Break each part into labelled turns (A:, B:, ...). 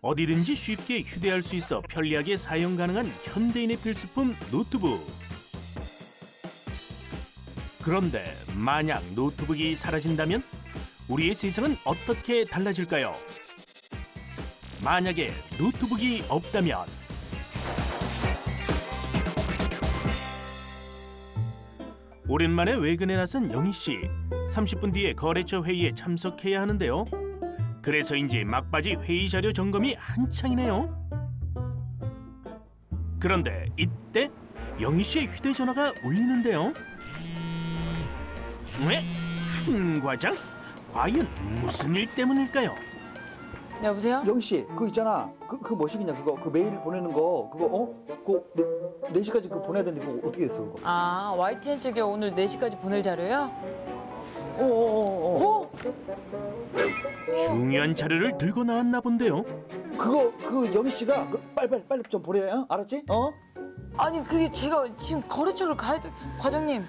A: 어디든지 쉽게 휴대할 수 있어 편리하게 사용 가능한 현대인의 필수품 노트북. 그런데 만약 노트북이 사라진다면 우리의 세상은 어떻게 달라질까요? 만약에 노트북이 없다면 오랜만에 외근에 나선 영희 씨. 30분 뒤에 거래처 회의에 참석해야 하는데요. 그래서인지 막바지 회의 자료 점검이 한창이네요. 그런데 이때 영희 씨의 휴대전화가 울리는데요. 왜? 한 과장? 과연 무슨 일 때문일까요?
B: 여보세요?
C: 영희 씨, 그거 있잖아. 그 뭐시기냐 그거 그 메일 보내는 거 그거 그거 4시까지 그거 보내야 되는데 그거 어떻게 됐어 그거?
B: 아, YTN 측에 오늘 4시까지 보낼 자료요?
A: 중요한 자료를 들고 나왔나 본데요.
C: 그 영희 씨가 빨리 좀 보내요. 알았지?
B: 아니, 그게 제가 지금 거래처를 가야 돼. 과장님.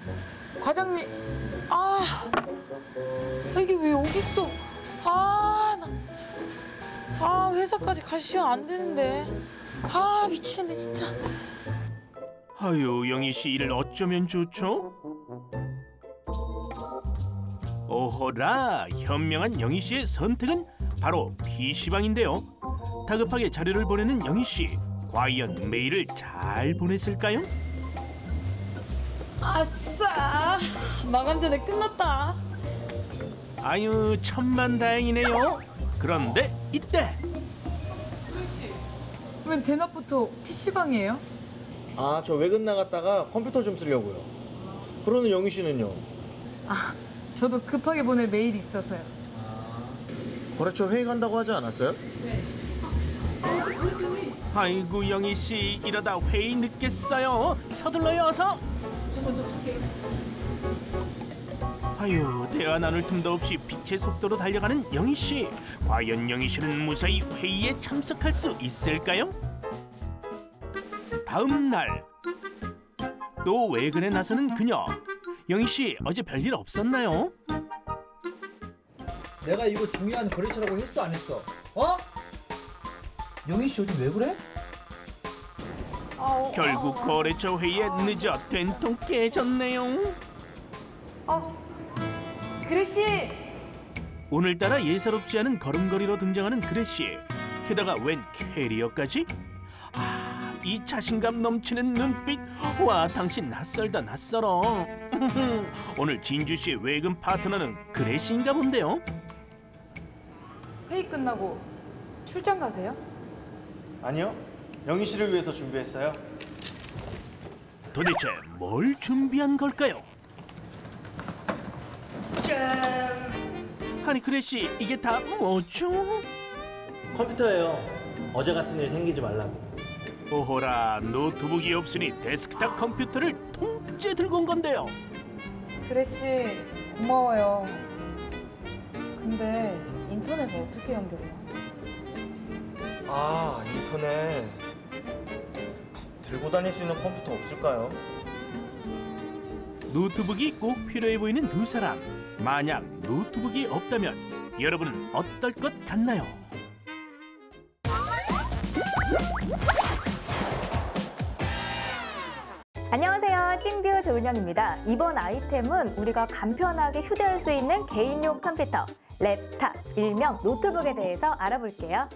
B: 이게 왜 여기 있어? 회사까지 갈 시간 안 되는데. 미치겠네, 진짜.
A: 아유, 영희 씨 일을 어쩌면 좋죠? 오호라, 현명한 영희 씨의 선택은 바로 PC방인데요. 다급하게 자료를 보내는 영희 씨. 과연 메일을 잘 보냈을까요?
B: 아싸! 마감 전에 끝났다.
A: 아유, 천만다행이네요. 그런데 이때
B: 웬 대낮부터 PC방이에요?
D: 저 외근 나갔다가 컴퓨터 좀 쓰려고요. 그러는 영희 씨는요?
B: 저도 급하게 보낼 메일이 있어서요.
D: 거래처 회의 간다고 하지 않았어요?
A: 아이고, 영희 씨 이러다 회의 늦겠어요. 서둘러요, 어서.
B: 저 먼저 갈게요.
A: 아유, 대화 나눌 틈도 없이 빛의 속도로 달려가는 영희 씨. 과연 영희 씨는 무사히 회의에 참석할 수 있을까요? 다음 날 또 외근에 나서는 그녀. 영희 씨 어제 별일 없었나요?
C: 내가 이거 중요한 거래처라고 했어 안 했어? 영희 씨 요즘 왜 그래?
A: 결국 거래처 회의에 늦어 된통 깨졌네요.
B: 그래씨!
A: 오늘따라 예사롭지 않은 걸음걸이로 등장하는 그래씨. 게다가 웬 캐리어까지? 이 자신감 넘치는 눈빛. 와, 당신 낯설다 낯설어. 오늘 진주씨의 외근 파트너는 그래씨인가 본데요.
B: 회의 끝나고 출장 가세요?
D: 아니요. 영희 씨를 위해서 준비했어요.
A: 도대체 뭘 준비한 걸까요?
D: 짠!
A: 아니 그래씨, 이게 다 뭐죠?
D: 컴퓨터예요. 어제 같은 일 생기지 말라고.
A: 오호라, 노트북이 없으니 데스크탑 컴퓨터를 통째 들고 온 건데요.
B: 그래씨, 고마워요. 근데 인터넷 어떻게 연결해요?
D: 인터넷. 들고 다닐 수 있는 컴퓨터 없을까요?
A: 노트북이 꼭 필요해 보이는 두 사람. 만약 노트북이 없다면 여러분은 어떨 것 같나요?
E: 안녕하세요. 띵뷰 조은현입니다. 이번 아이템은 우리가 간편하게 휴대할 수 있는 개인용 컴퓨터, 랩탑, 일명 노트북에 대해서 알아볼게요.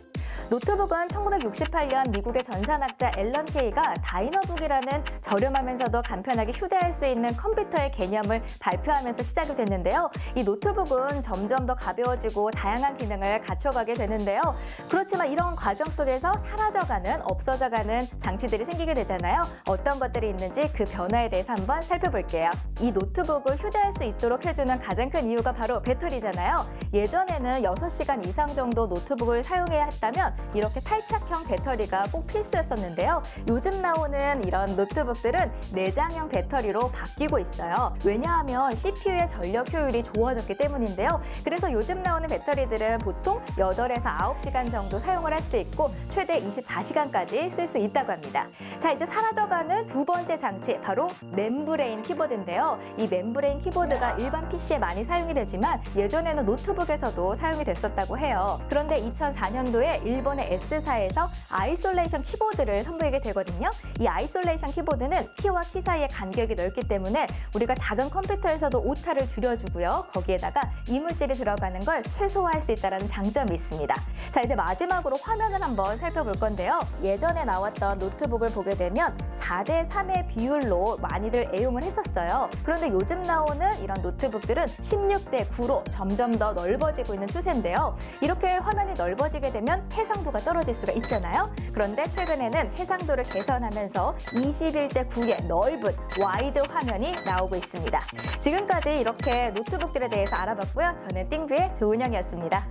E: 노트북은 1968년 미국의 전산학자 앨런 케이가 다이너북이라는 저렴하면서도 간편하게 휴대할 수 있는 컴퓨터의 개념을 발표하면서 시작이 됐는데요. 이 노트북은 점점 더 가벼워지고 다양한 기능을 갖춰가게 되는데요. 그렇지만 이런 과정 속에서 사라져가는, 없어져가는 장치들이 생기게 되잖아요. 어떤 것들이 있는지 그 변화에 대해서 한번 살펴볼게요. 이 노트북을 휴대할 수 있도록 해주는 가장 큰 이유가 바로 배터리잖아요. 예전에는 6시간 이상 정도 노트북을 사용해야 했다면 이렇게 탈착형 배터리가 꼭 필수였었는데요. 요즘 나오는 이런 노트북들은 내장형 배터리로 바뀌고 있어요. 왜냐하면 CPU의 전력 효율이 좋아졌기 때문인데요. 그래서 요즘 나오는 배터리들은 보통 8에서 9시간 정도 사용을 할 수 있고 최대 24시간까지 쓸 수 있다고 합니다. 자, 이제 사라져가는 두 번째 장치, 바로 멤브레인 키보드인데요. 이 멤브레인 키보드가 일반 PC에 많이 사용이 되지만 예전에는 노트북에서도 사용이 됐었다고 해요. 그런데 2004년도에 일본 이번에 S사에서 아이솔레이션 키보드를 선보이게 되거든요. 이 아이솔레이션 키보드는 키와 키 사이의 간격이 넓기 때문에 우리가 작은 컴퓨터에서도 오타를 줄여주고요. 거기에다가 이물질이 들어가는 걸 최소화할 수 있다는 장점이 있습니다. 자, 이제 마지막으로 화면을 한번 살펴볼 건데요. 예전에 나왔던 노트북을 보게 되면 4:3의 비율로 많이들 애용을 했었어요. 그런데 요즘 나오는 이런 노트북들은 16:9로 점점 더 넓어지고 있는 추세인데요. 이렇게 화면이 넓어지게 되면 해상도가 떨어질 수가 있잖아요. 그런데 최근에는 해상도를 개선하면서 21:9의 넓은 와이드 화면이 나오고 있습니다. 지금까지 이렇게 노트북들에 대해서 알아봤고요. 저는 띵뷰의 조은영이었습니다.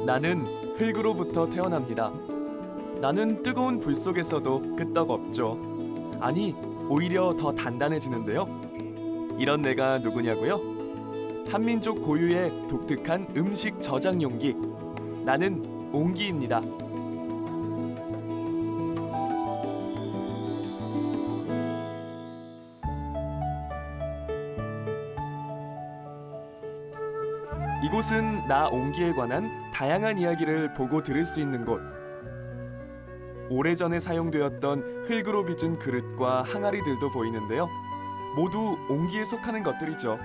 F: 나는 흙으로부터 태어납니다. 나는 뜨거운 불 속에서도 끄떡없죠. 아니, 오히려 더 단단해지는데요. 이런 내가 누구냐고요? 한민족 고유의 독특한 음식 저장 용기. 나는 옹기입니다. 이곳은 나 옹기에 관한 다양한 이야기를 보고 들을 수 있는 곳. 오래전에 사용되었던 흙으로 빚은 그릇과 항아리들도 보이는데요. 모두 옹기에 속하는 것들이죠.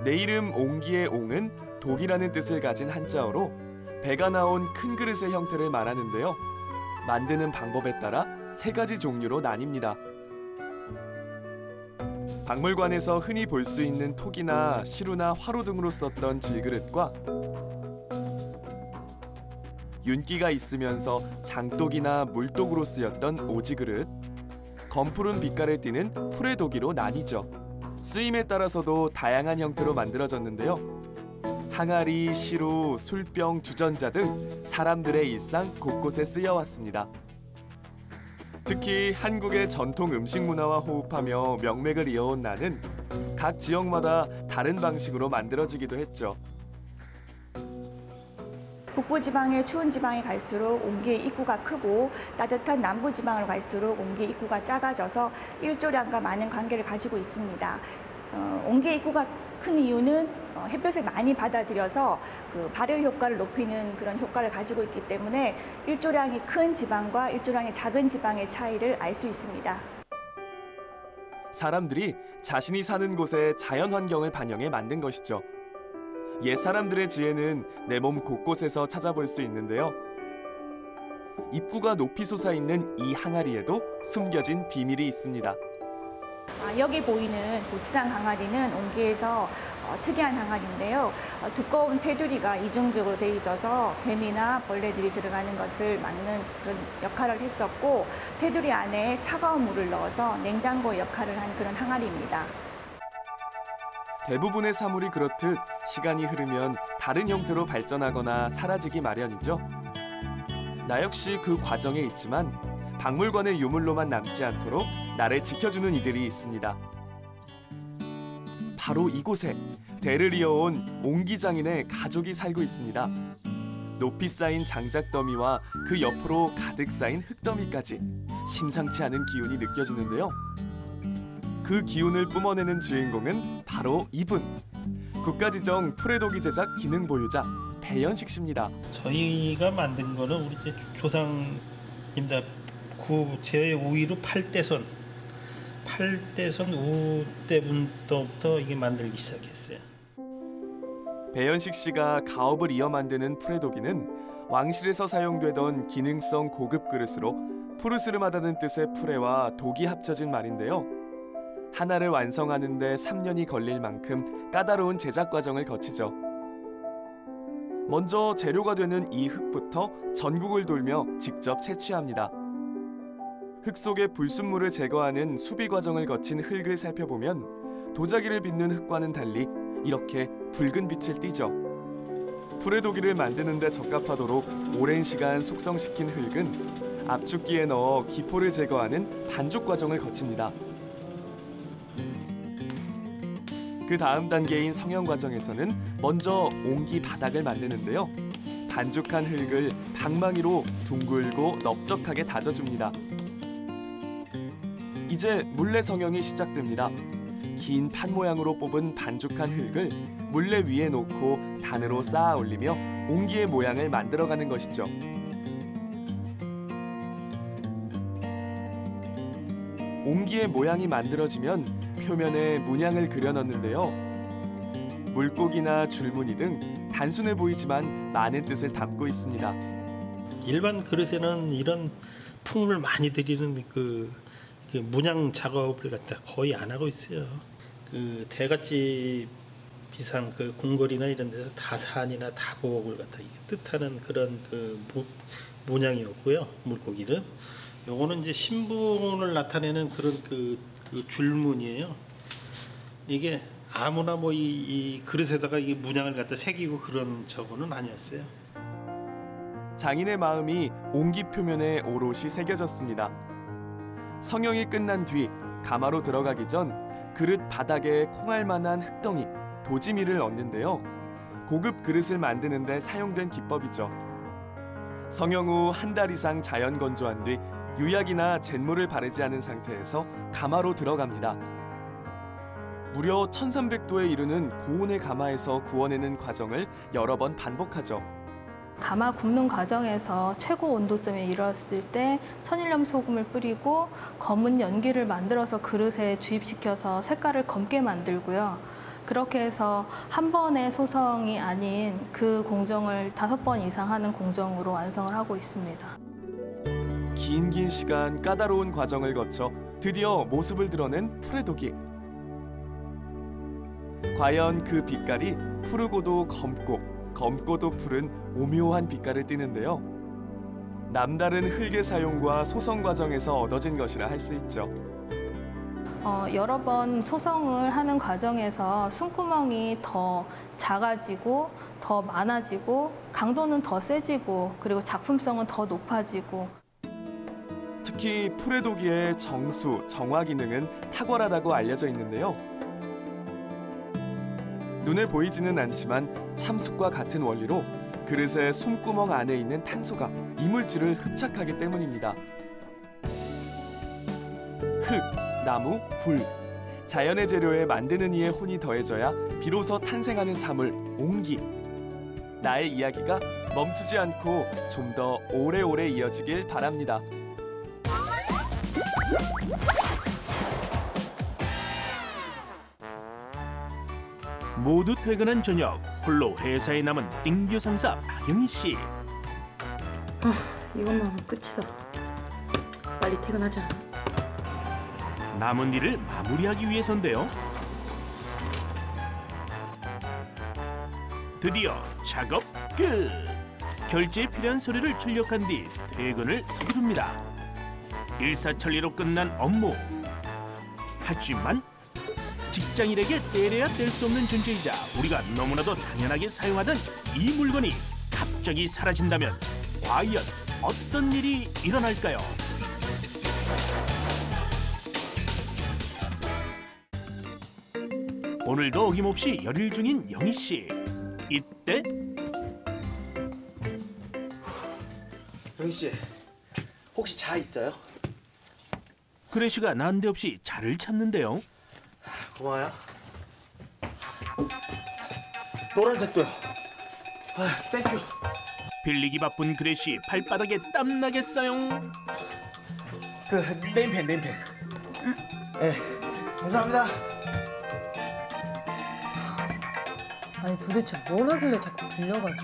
F: 내 이름 옹기의 옹은 독이라는 뜻을 가진 한자어로 배가 나온 큰 그릇의 형태를 말하는데요. 만드는 방법에 따라 3가지 종류로 나뉩니다. 박물관에서 흔히 볼 수 있는 톡이나 시루나 화로 등으로 썼던 질그릇과 윤기가 있으면서 장독이나 물독으로 쓰였던 오지그릇, 검푸른 빛깔을 띠는 풀의도기로 나뉘죠. 쓰임에 따라서도 다양한 형태로 만들어졌는데요. 항아리, 시루, 술병, 주전자 등 사람들의 일상 곳곳에 쓰여왔습니다. 특히 한국의 전통 음식 문화와 호흡하며 명맥을 이어온 나는 각 지역마다 다른 방식으로 만들어지기도 했죠.
G: 북부지방의 추운 지방에 갈수록 옹기의 입구가 크고 따뜻한 남부지방으로 갈수록 옹기의 입구가 작아져서 일조량과 많은 관계를 가지고 있습니다. 옹기의 입구가 큰 이유는 햇볕을 많이 받아들여서 그 발열 효과를 높이는 그런 효과를 가지고 있기 때문에 일조량이 큰 지방과 일조량이 작은 지방의 차이를 알 수 있습니다.
F: 사람들이 자신이 사는 곳의 자연 환경을 반영해 만든 것이죠. 옛 사람들의 지혜는 내 몸 곳곳에서 찾아볼 수 있는데요. 입구가 높이 솟아있는 이 항아리에도 숨겨진 비밀이 있습니다.
G: 여기 보이는 고추장 항아리는 옹기에서 특이한 항아리인데요. 두꺼운 테두리가 이중적으로 돼 있어서 개미나 벌레들이 들어가는 것을 막는 그런 역할을 했었고, 테두리 안에 차가운 물을 넣어서 냉장고 역할을 한 그런 항아리입니다.
F: 대부분의 사물이 그렇듯 시간이 흐르면 다른 형태로 발전하거나 사라지기 마련이죠. 나 역시 그 과정에 있지만 박물관의 유물로만 남지 않도록 나를 지켜주는 이들이 있습니다. 바로 이곳에 대를 이어온 옹기장인의 가족이 살고 있습니다. 높이 쌓인 장작더미와 그 옆으로 가득 쌓인 흙더미까지 심상치 않은 기운이 느껴지는데요. 그 기운을 뿜어내는 주인공은 바로 이분. 국가지정 풀의도기 제작 기능 보유자 배연식 씨입니다.
H: 저희가 만든 거는 우리 조상님들 제 우위로 8대선 우 때부터 이게 만들기 시작했어요.
F: 배연식 씨가 가업을 이어 만드는 풀의도기는 왕실에서 사용되던 기능성 고급 그릇으로 푸르스름하다는 뜻의 풀의와 독이 합쳐진 말인데요. 하나를 완성하는 데 3년이 걸릴 만큼 까다로운 제작 과정을 거치죠. 먼저 재료가 되는 이 흙부터 전국을 돌며 직접 채취합니다. 흙 속의 불순물을 제거하는 수비 과정을 거친 흙을 살펴보면 도자기를 빚는 흙과는 달리 이렇게 붉은 빛을 띠죠. 풀의도기를 만드는 데 적합하도록 오랜 시간 숙성시킨 흙은 압축기에 넣어 기포를 제거하는 반죽 과정을 거칩니다. 그 다음 단계인 성형 과정에서는 먼저 옹기 바닥을 만드는데요. 반죽한 흙을 방망이로 둥글고 넓적하게 다져줍니다. 이제 물레 성형이 시작됩니다. 긴 판 모양으로 뽑은 반죽한 흙을 물레 위에 놓고 단으로 쌓아 올리며 옹기의 모양을 만들어가는 것이죠. 옹기의 모양이 만들어지면 표면에 문양을 그려 넣는데요. 물고기나 줄무늬 등 단순해 보이지만 많은 뜻을 담고 있습니다.
H: 일반 그릇에는 이런 품을 많이 들이는 그 문양 작업을 갖다 거의 안 하고 있어요. 그 대갓집 비상 그 궁궐이나 이런 데서 다산이나 다복을 갖다 뜻하는 그런 그 문양이었고요. 물고기는 요거는 이제 신분을 나타내는 그런 그 줄무늬예요. 이게 아무나 뭐 이 그릇에다가 이 문양을 갖다 새기고 그런 저거는 아니었어요.
F: 장인의 마음이 옹기 표면에 오롯이 새겨졌습니다. 성형이 끝난 뒤 가마로 들어가기 전 그릇 바닥에 콩알만한 흙덩이, 도지미를 얹는데요. 고급 그릇을 만드는 데 사용된 기법이죠. 성형 후 한 달 이상 자연 건조한 뒤 유약이나 잿물을 바르지 않은 상태에서 가마로 들어갑니다. 무려 1300도에 이르는 고온의 가마에서 구워내는 과정을 여러 번 반복하죠.
I: 가마 굽는 과정에서 최고 온도점에 이르렀을 때 천일염 소금을 뿌리고 검은 연기를 만들어서 그릇에 주입시켜서 색깔을 검게 만들고요. 그렇게 해서 한 번의 소성이 아닌 그 공정을 5번 이상 하는 공정으로 완성을 하고 있습니다.
F: 긴 시간 까다로운 과정을 거쳐 드디어 모습을 드러낸 풀에독이. 과연 그 빛깔이 푸르고도 검고도 푸른 오묘한 빛깔을 띠는데요. 남다른 흙의 사용과 소성 과정에서 얻어진 것이라 할 수 있죠.
I: 여러 번 소성을 하는 과정에서 숨구멍이 더 작아지고 더 많아지고 강도는 더 세지고 그리고 작품성은 더 높아지고.
F: 특히 풀에독이의 정수, 정화 기능은 탁월하다고 알려져 있는데요. 눈에 보이지는 않지만 참숯과 같은 원리로 그릇의 숨구멍 안에 있는 탄소가 이물질을 흡착하기 때문입니다. 흙, 나무, 불, 자연의 재료에 만드는 이의 혼이 더해져야 비로소 탄생하는 사물, 옹기. 나의 이야기가 멈추지 않고 좀 더 오래오래 이어지길 바랍니다.
A: 모두 퇴근한 저녁, 홀로 회사에 남은 띵뷰 상사 박영희 씨.
B: 이것만 하면 끝이다. 빨리 퇴근하자.
A: 남은 일을 마무리하기 위해서인데요. 드디어 작업 끝! 결제에 필요한 서류를 출력한 뒤 퇴근을 서두릅니다. 일사천리로 끝난 업무. 하지만 직장인에게 떼려야 뗄 수 없는 존재이자 우리가 너무나도 당연하게 사용하던 이 물건이 갑자기 사라진다면 과연 어떤 일이 일어날까요? 오늘도 어김없이 열일 중인 영희 씨. 이때
D: 영희 씨, 혹시 자 있어요?
A: 그레시가 난데없이 자를 찾는데요.
D: 고마워요. 노란색도요. 땡큐.
A: 빌리기 바쁜 그레시 발바닥에 땀나겠어요.
D: 그 네임펜. 네, 감사합니다.
B: 아니 도대체 뭘 하길래 자꾸 빌려가지?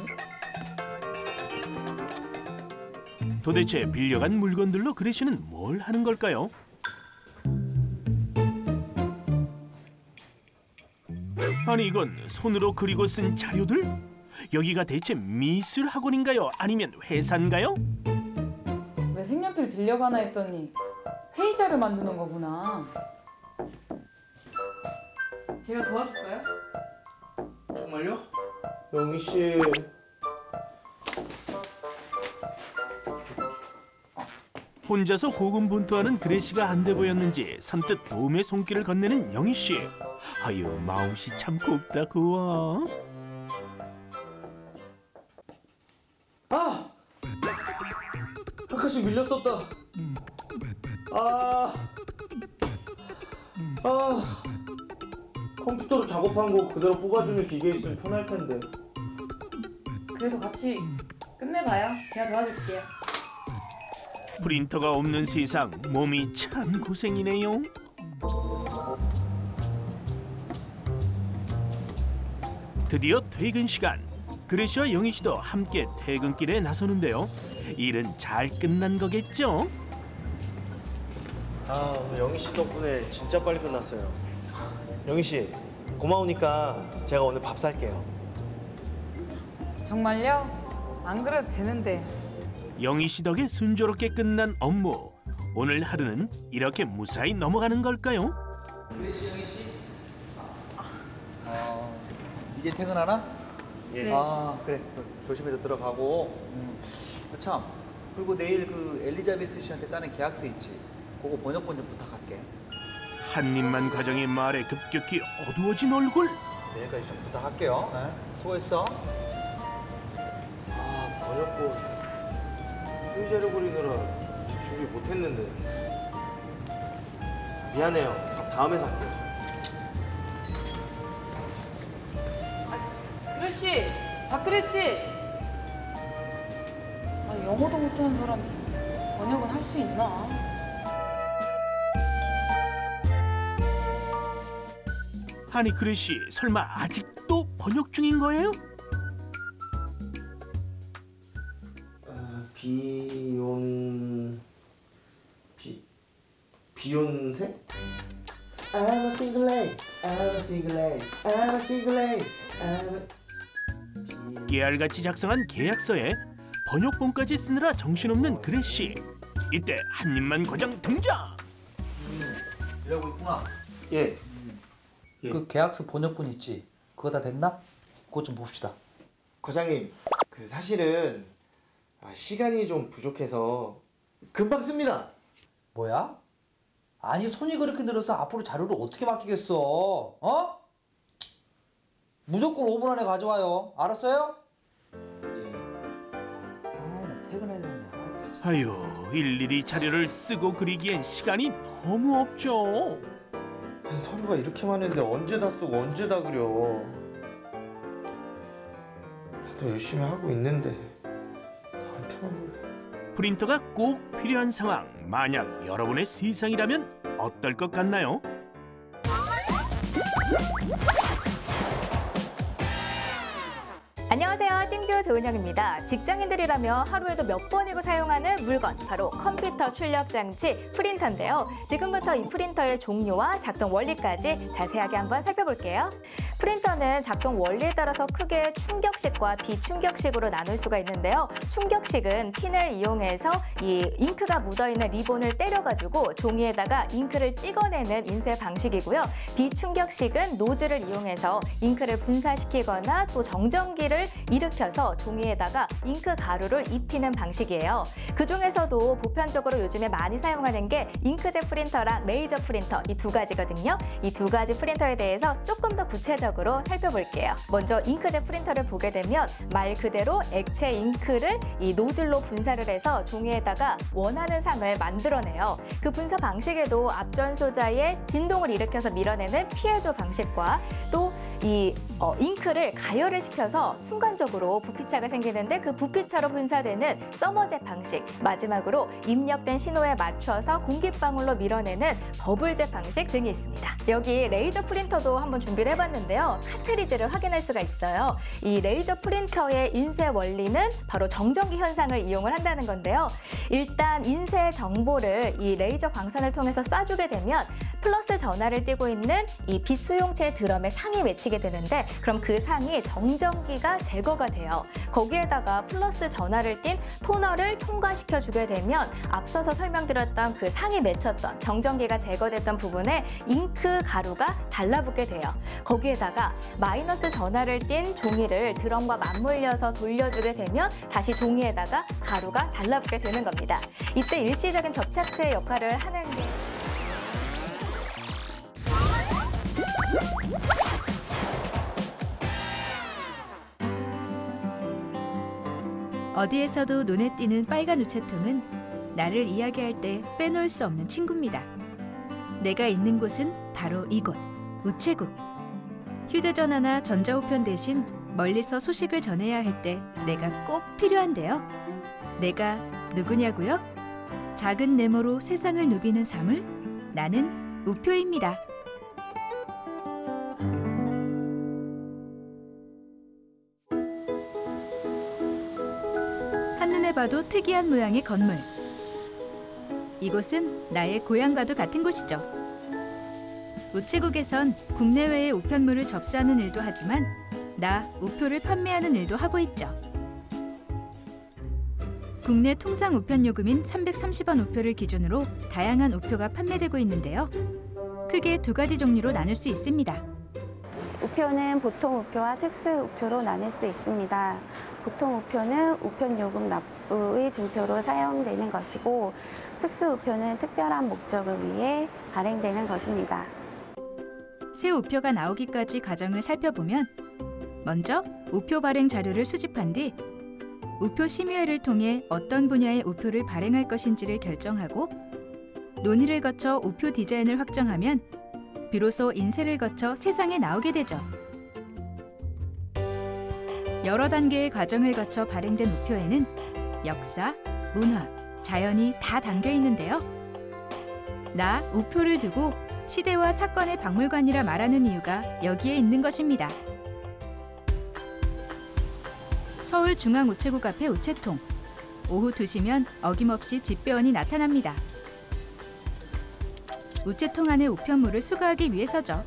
A: 도대체 빌려간 물건들로 그레시는 뭘 하는 걸까요? 아니 이건 손으로 그리고 쓴 자료들? 여기가 대체 미술 학원인가요? 아니면 회사인가요?
B: 왜 색연필 빌려가나 했더니 회의자를 만드는 거구나. 제가 도와줄까요?
D: 정말요? 영희 씨.
A: 혼자서 고군분투하는 그레시가 안 돼 보였는지 선뜻 도움의 손길을 건네는 영희 씨. 아유 마음씨 참 곱다 고와.
C: 아까씩 밀렸었다.
D: 컴퓨터로 작업한 거 그대로 뽑아주는 기계 있으면 편할 텐데.
B: 그래도 같이 끝내봐요. 제가 도와줄게요.
A: 프린터가 없는 세상, 몸이 참 고생이네요. 드디어 퇴근 시간. 그레시와 영희 씨도 함께 퇴근길에 나서는데요. 일은 잘 끝난 거겠죠?
D: 아, 오늘 영희 씨 덕분에 진짜 빨리 끝났어요. 영희 씨, 고마우니까 제가 오늘 밥 살게요.
B: 정말요? 안 그래도 되는데.
A: 영희 씨 덕에 순조롭게 끝난 업무. 오늘 하루는 이렇게 무사히 넘어가는 걸까요?
C: 그레시 영희 씨. 이제 퇴근하나?
D: 예.
C: 아 그래. 조심해서 들어가고. 참. 그리고 내일 그 엘리자베스 씨한테 따는 계약서 있지. 그거 번역본 좀 부탁할게.
A: 한입만 과정의 말에 급격히 어두워진 얼굴.
C: 내일까지 좀 부탁할게요. 네? 수고했어.
D: 아, 번역본 회의자료 그리느라 준비 못했는데. 미안해요. 밥 다음에 살게요.
B: 그레시! 박그레시! 아, 영어도 못하는 사람이 번역은 할 수 있나?
A: 아니 그레시 설마 아직도 번역 중인 거예요?
D: 비욘세? I'm a single lady, I'm a single lady, I'm a single lady,
A: 깨알같이 작성한 계약서에 번역본까지 쓰느라 정신없는 그레시. 이때 한입만 과장 등장.
C: 일하고 있구나.
D: 예.
C: 그 계약서 번역본 있지? 그거 다 됐나? 그거 좀 봅시다.
D: 과장님, 그 사실은 시간이 좀 부족해서 금방 씁니다.
C: 뭐야? 아니 손이 그렇게 늘어서 앞으로 자료를 어떻게 맡기겠어? 어? 무조건 5분 안에 가져와요. 알았어요? 나 퇴근해야 되는데.
A: 아유 일일이 자료를 쓰고 그리기엔 시간이 너무 없죠.
D: 서류가 이렇게 많은데 언제 다 쓰고 언제 다 그려. 나도 열심히 하고 있는데 나한테만 그래.
A: 프린터가 꼭 필요한 상황. 만약 여러분의 세상이라면 어떨 것 같나요?
E: 안녕하세요. 띵듀오 조은영입니다. 직장인들이라면 하루에도 몇 번이고 사용하는 물건, 바로 컴퓨터 출력 장치 프린터인데요. 지금부터 이 프린터의 종류와 작동 원리까지 자세하게 한번 살펴볼게요. 프린터는 작동 원리에 따라서 크게 충격식과 비충격식으로 나눌 수가 있는데요. 충격식은 핀을 이용해서 이 잉크가 묻어있는 리본을 때려가지고 종이에다가 잉크를 찍어내는 인쇄 방식이고요. 비충격식은 노즐을 이용해서 잉크를 분사시키거나 또 정전기를 일으켜서 종이에다가 잉크 가루를 입히는 방식이에요. 그 중에서도 보편적으로 요즘에 많이 사용하는 게 잉크젯 프린터랑 레이저 프린터, 이 두 가지거든요. 이 두 가지 프린터에 대해서 조금 더 구체적으로 살펴볼게요. 먼저 잉크젯 프린터를 보게 되면 말 그대로 액체 잉크를 이 노즐로 분사를 해서 종이에다가 원하는 상을 만들어내요. 그 분사 방식에도 앞전소자의 진동을 일으켜서 밀어내는 피에조 방식과 또 이 잉크를 가열을 시켜서 순간적으로 부피차가 생기는데 그 부피차로 분사되는 서머젯 방식, 마지막으로 입력된 신호에 맞춰서 공기방울로 밀어내는 버블젯 방식 등이 있습니다. 여기 레이저 프린터도 한번 준비를 해봤는데요. 카트리지를 확인할 수가 있어요. 이 레이저 프린터의 인쇄 원리는 바로 정전기 현상을 이용을 한다는 건데요. 일단 인쇄 정보를 이 레이저 광선을 통해서 쏴주게 되면 플러스 전하를 띠고 있는 이 빛 수용체 드럼에 상이 맺히게 되는데, 그럼 그 상이 정전기가 제거가 돼요. 거기에다가 플러스 전하를 띤 토너를 통과시켜 주게 되면 앞서서 설명드렸던 그 상이 맺혔던 정전기가 제거됐던 부분에 잉크 가루가 달라붙게 돼요. 거기에다가 마이너스 전하를 띤 종이를 드럼과 맞물려서 돌려주게 되면 다시 종이에다가 가루가 달라붙게 되는 겁니다. 이때 일시적인 접착제 역할을 하는 게
J: 어디에서도 눈에 띄는 빨간 우체통은 나를 이야기할 때 빼놓을 수 없는 친구입니다. 내가 있는 곳은 바로 이곳, 우체국. 휴대전화나 전자우편 대신 멀리서 소식을 전해야 할 때 내가 꼭 필요한데요. 내가 누구냐고요? 작은 네모로 세상을 누비는 사물, 나는 우표입니다. 한눈에 봐도 특이한 모양의 건물. 이곳은 나의 고향과도 같은 곳이죠. 우체국에선 국내외의 우편물을 접수하는 일도 하지만 나 우표를 판매하는 일도 하고 있죠. 국내 통상 우편 요금인 330원 우표를 기준으로 다양한 우표가 판매되고 있는데요. 크게 두 가지 종류로 나눌 수 있습니다.
K: 우표는 보통 우표와 특수 우표로 나눌 수 있습니다. 보통 우표는 우편 요금 납부의 증표로 사용되는 것이고, 특수 우표는 특별한 목적을 위해 발행되는 것입니다.
J: 새 우표가 나오기까지 과정을 살펴보면 먼저 우표 발행 자료를 수집한 뒤 우표 심의회를 통해 어떤 분야의 우표를 발행할 것인지를 결정하고 논의를 거쳐 우표 디자인을 확정하면 비로소 인쇄를 거쳐 세상에 나오게 되죠. 여러 단계의 과정을 거쳐 발행된 우표에는 역사, 문화, 자연이 다 담겨 있는데요. 나 우표를 두고 시대와 사건의 박물관이라 말하는 이유가 여기에 있는 것입니다. 서울중앙우체국 앞에 우체통. 오후 2시면 어김없이 집배원이 나타납니다. 우체통 안의 우편물을 수거하기 위해서죠.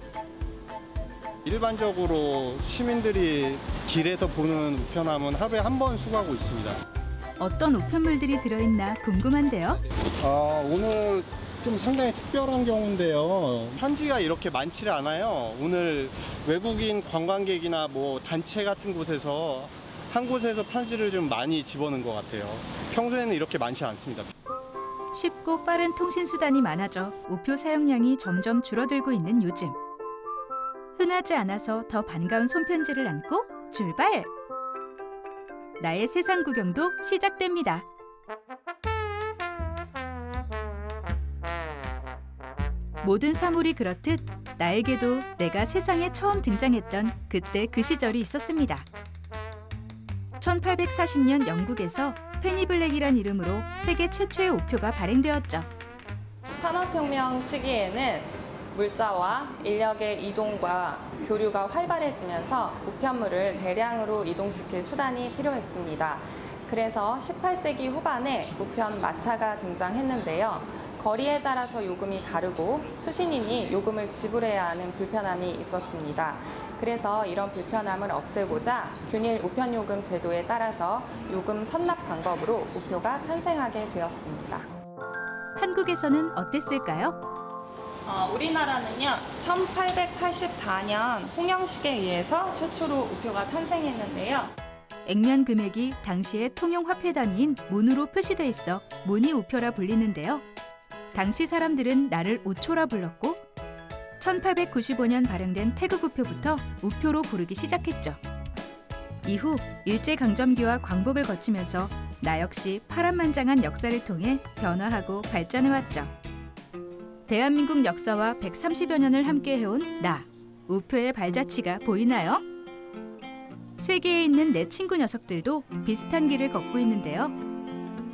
L: 일반적으로 시민들이 길에서 보는 우편함은 하루에 한 번 수거하고 있습니다.
J: 어떤 우편물들이 들어있나 궁금한데요.
L: 오늘 좀 상당히 특별한 경우인데요. 편지가 이렇게 많지를 않아요. 오늘 외국인 관광객이나 뭐 단체 같은 곳에서 한 곳에서 편지를 좀 많이 집어넣은 것 같아요. 평소에는 이렇게 많지 않습니다.
J: 쉽고 빠른 통신수단이 많아져 우표 사용량이 점점 줄어들고 있는 요즘. 흔하지 않아서 더 반가운 손편지를 안고 출발! 나의 세상 구경도 시작됩니다. 모든 사물이 그렇듯 나에게도 내가 세상에 처음 등장했던 그때 그 시절이 있었습니다. 1840년 영국에서 페니블랙이란 이름으로 세계 최초의 우표가 발행되었죠.
M: 산업혁명 시기에는 물자와 인력의 이동과 교류가 활발해지면서 우편물을 대량으로 이동시킬 수단이 필요했습니다. 그래서 18세기 후반에 우편 마차가 등장했는데요. 거리에 따라서 요금이 다르고 수신인이 요금을 지불해야 하는 불편함이 있었습니다. 그래서 이런 불편함을 없애고자 균일 우편요금 제도에 따라서 요금 선납 방법으로 우표가 탄생하게 되었습니다.
J: 한국에서는 어땠을까요?
M: 우리나라는요, 1884년 홍영식에 의해서 최초로 우표가 탄생했는데요.
J: 액면 금액이 당시의 통용 화폐 단위인 문으로 표시돼 있어 문의우표라 불리는데요. 당시 사람들은 나를 우초라 불렀고 1895년 발행된 태극우표부터 우표로 부르기 시작했죠. 이후 일제강점기와 광복을 거치면서 나 역시 파란만장한 역사를 통해 변화하고 발전해왔죠. 대한민국 역사와 130여 년을 함께해온 나, 우표의 발자취가 보이나요? 세계에 있는 내 친구 녀석들도 비슷한 길을 걷고 있는데요.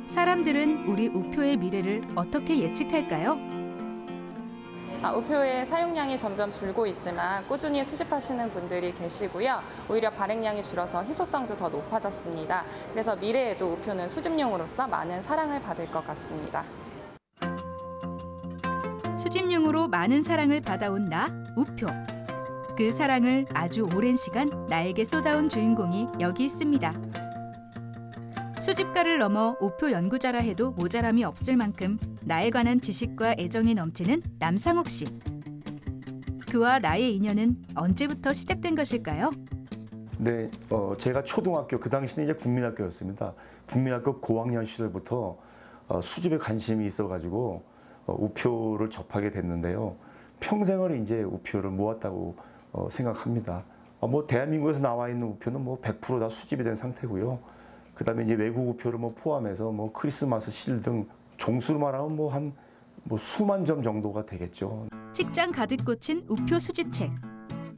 J: 사람들은 우리 우표의 미래를 어떻게 예측할까요?
M: 우표의 사용량이 점점 줄고 있지만 꾸준히 수집하시는 분들이 계시고요. 오히려 발행량이 줄어서 희소성도 더 높아졌습니다. 그래서 미래에도 우표는 수집용으로서 많은 사랑을 받을 것 같습니다.
J: 수집용으로 많은 사랑을 받아온 나, 우표. 그 사랑을 아주 오랜 시간 나에게 쏟아온 주인공이 여기 있습니다. 수집가를 넘어 우표 연구자라 해도 모자람이 없을 만큼 나에 관한 지식과 애정이 넘치는 남상욱 씨. 그와 나의 인연은 언제부터 시작된 것일까요?
N: 네, 제가 초등학교, 그 당시는 이제 국민학교였습니다. 국민학교 고학년 시절부터 수집에 관심이 있어가지고 우표를 접하게 됐는데요. 평생을 이제 우표를 모았다고 생각합니다. 뭐 대한민국에서 나와 있는 우표는 뭐 100% 다 수집이 된 상태고요. 그다음에 이제 외국 우표를 뭐 포함해서 뭐 크리스마스 실 등 종수로 말하면 뭐 수만 점 정도가 되겠죠.
J: 책장 가득 꽂힌 우표 수집책.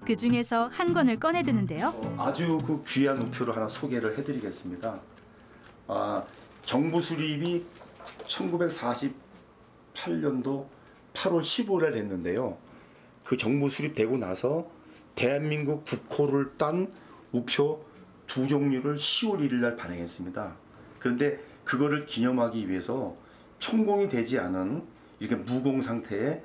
J: 그 중에서 한 권을 꺼내드는데요.
N: 아주 그 귀한 우표를 하나 소개를 해드리겠습니다. 정부 수립이 1948년도 8월 15일에 됐는데요. 그 정부 수립되고 나서 대한민국 국호를 딴 우표 2종류를 10월 1일 날 발행했습니다. 그런데 그거를 기념하기 위해서 천공이 되지 않은 이렇게 무공 상태의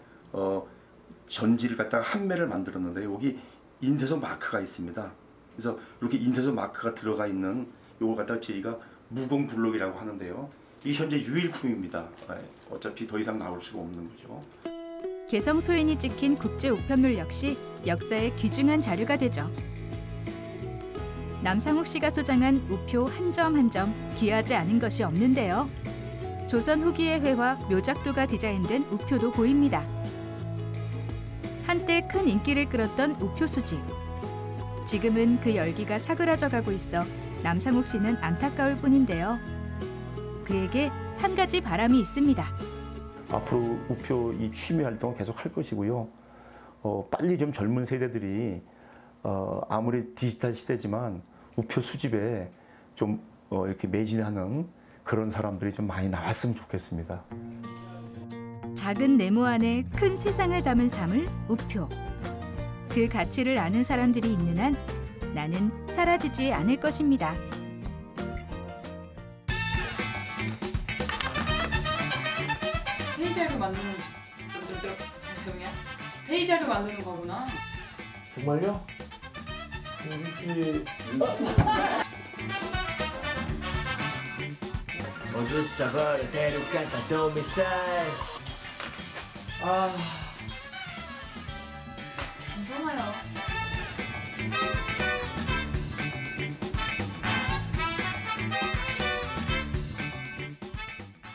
N: 전지를 갖다가 한 매를 만들었는데 여기 인쇄소 마크가 있습니다. 그래서 이렇게 인쇄소 마크가 들어가 있는 이걸 갖다가 저희가 무공 블록이라고 하는데요. 이 현재 유일품입니다. 어차피 더 이상 나올 수가 없는 거죠.
J: 개성 소인이 찍힌 국제 우편물 역시 역사의 귀중한 자료가 되죠. 남상욱 씨가 소장한 우표 한 점 한 점 귀하지 않은 것이 없는데요. 조선 후기의 회화 묘작도가 디자인된 우표도 보입니다. 한때 큰 인기를 끌었던 우표 수집. 지금은 그 열기가 사그라져 가고 있어 남상욱 씨는 안타까울 뿐인데요. 그에게 한 가지 바람이 있습니다.
N: 앞으로 우표 이 취미 활동을 계속 할 것이고요. 빨리 좀 젊은 세대들이 아무리 디지털 시대지만 우표 수집에 좀 이렇게 매진하는 그런 사람들이 좀 많이 나왔으면 좋겠습니다.
J: 작은 네모 안에 큰 세상을 담은 사물 우표. 그 가치를 아는 사람들이 있는 한 나는 사라지지 않을 것입니다.
B: 회의자료 만드는 죄송해요. 회의자료 만드는 거구나.
N: 정말요? 혹시
O: 모두 싸버려 데려간다 도미사일.
B: 괜찮아요.